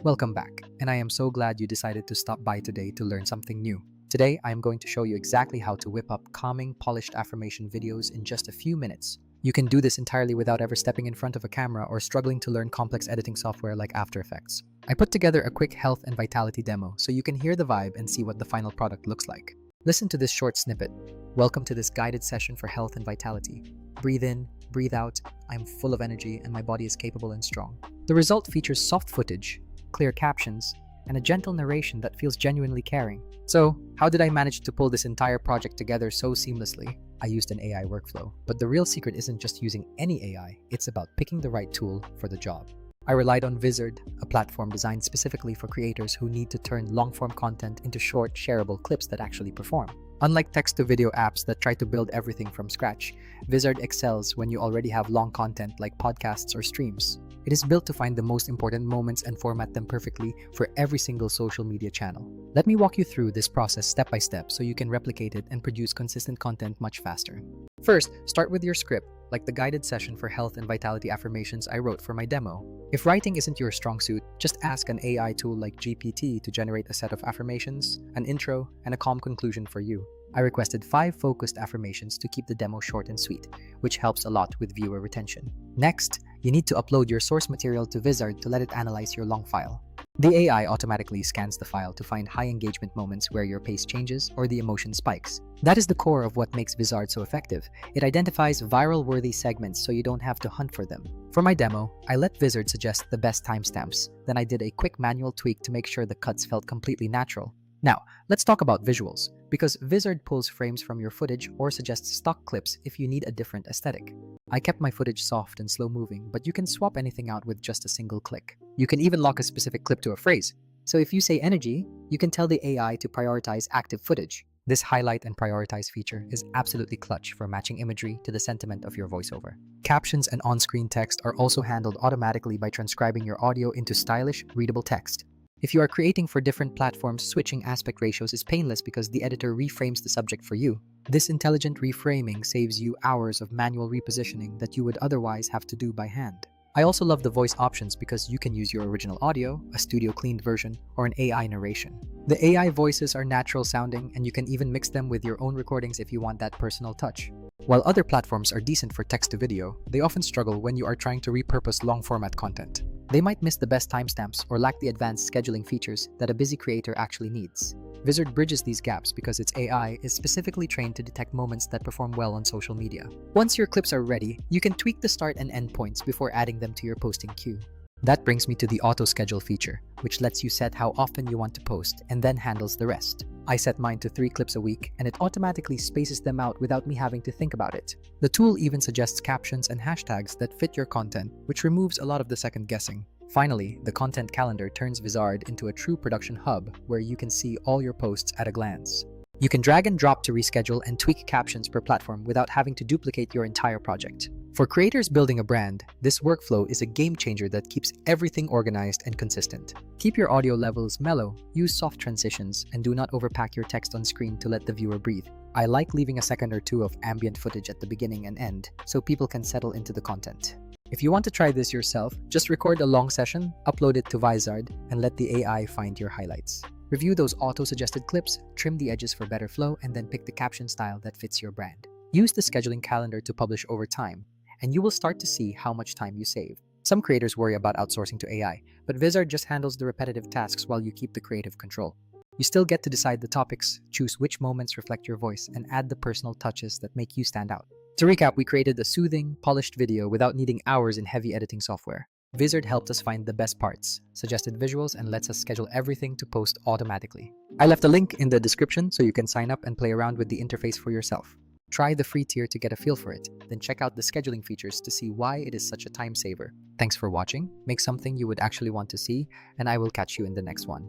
Welcome back, and I am so glad you decided to stop by today to learn something new. Today, I am going to show you exactly how to whip up calming, polished affirmation videos in just a few minutes. You can do this entirely without ever stepping in front of a camera or struggling to learn complex editing software like After Effects. I put together a quick health and vitality demo so you can hear the vibe and see what the final product looks like. Listen to this short snippet. Welcome to this guided session for health and vitality. Breathe in, breathe out. I'm full of energy and my body is capable and strong. The result features soft footage, clear captions, and a gentle narration that feels genuinely caring. So, how did I manage to pull this entire project together so seamlessly? I used an AI workflow, but the real secret isn't just using any AI, it's about picking the right tool for the job. I relied on Vizard, a platform designed specifically for creators who need to turn long-form content into short, shareable clips that actually perform. Unlike text-to-video apps that try to build everything from scratch, Vizard excels when you already have long content like podcasts or streams. It is built to find the most important moments and format them perfectly for every single social media channel. Let me walk you through this process step by step so you can replicate it and produce consistent content much faster. First, start with your script, like the guided session for health and vitality affirmations I wrote for my demo. If writing isn't your strong suit, just ask an AI tool like GPT to generate a set of affirmations, an intro, and a calm conclusion for you. I requested 5 focused affirmations to keep the demo short and sweet, which helps a lot with viewer retention. Next, you need to upload your source material to Vizard to let it analyze your long file. The AI automatically scans the file to find high engagement moments where your pace changes or the emotion spikes. That is the core of what makes Vizard so effective. It identifies viral-worthy segments so you don't have to hunt for them. For my demo, I let Vizard suggest the best timestamps. Then I did a quick manual tweak to make sure the cuts felt completely natural. Now, let's talk about visuals, because Vizard pulls frames from your footage or suggests stock clips if you need a different aesthetic. I kept my footage soft and slow-moving, but you can swap anything out with just a single click. You can even lock a specific clip to a phrase. So if you say energy, you can tell the AI to prioritize active footage. This highlight and prioritize feature is absolutely clutch for matching imagery to the sentiment of your voiceover. Captions and on-screen text are also handled automatically by transcribing your audio into stylish, readable text. If you are creating for different platforms, switching aspect ratios is painless because the editor reframes the subject for you. This intelligent reframing saves you hours of manual repositioning that you would otherwise have to do by hand. I also love the voice options because you can use your original audio, a studio-cleaned version, or an AI narration. The AI voices are natural sounding, and you can even mix them with your own recordings if you want that personal touch. While other platforms are decent for text-to-video, they often struggle when you are trying to repurpose long-format content. They might miss the best timestamps or lack the advanced scheduling features that a busy creator actually needs. Vizard bridges these gaps because its AI is specifically trained to detect moments that perform well on social media. Once your clips are ready, you can tweak the start and end points before adding them to your posting queue. That brings me to the auto-schedule feature, which lets you set how often you want to post and then handles the rest. I set mine to 3 clips a week, and it automatically spaces them out without me having to think about it. The tool even suggests captions and hashtags that fit your content, which removes a lot of the second guessing. Finally, the content calendar turns Vizard into a true production hub where you can see all your posts at a glance. You can drag and drop to reschedule and tweak captions per platform without having to duplicate your entire project. For creators building a brand, this workflow is a game changer that keeps everything organized and consistent. Keep your audio levels mellow, use soft transitions, and do not overpack your text on screen to let the viewer breathe. I like leaving a second or two of ambient footage at the beginning and end so people can settle into the content. If you want to try this yourself, just record a long session, upload it to Vizard, and let the AI find your highlights. Review those auto-suggested clips, trim the edges for better flow, and then pick the caption style that fits your brand. Use the scheduling calendar to publish over time, and you will start to see how much time you save. Some creators worry about outsourcing to AI, but Vizard just handles the repetitive tasks while you keep the creative control. You still get to decide the topics, choose which moments reflect your voice, and add the personal touches that make you stand out. To recap, we created a soothing, polished video without needing hours in heavy editing software. Vizard helped us find the best parts, suggested visuals, and lets us schedule everything to post automatically. I left a link in the description so you can sign up and play around with the interface for yourself. Try the free tier to get a feel for it, then check out the scheduling features to see why it is such a time saver. Thanks for watching, make something you would actually want to see, and I will catch you in the next one.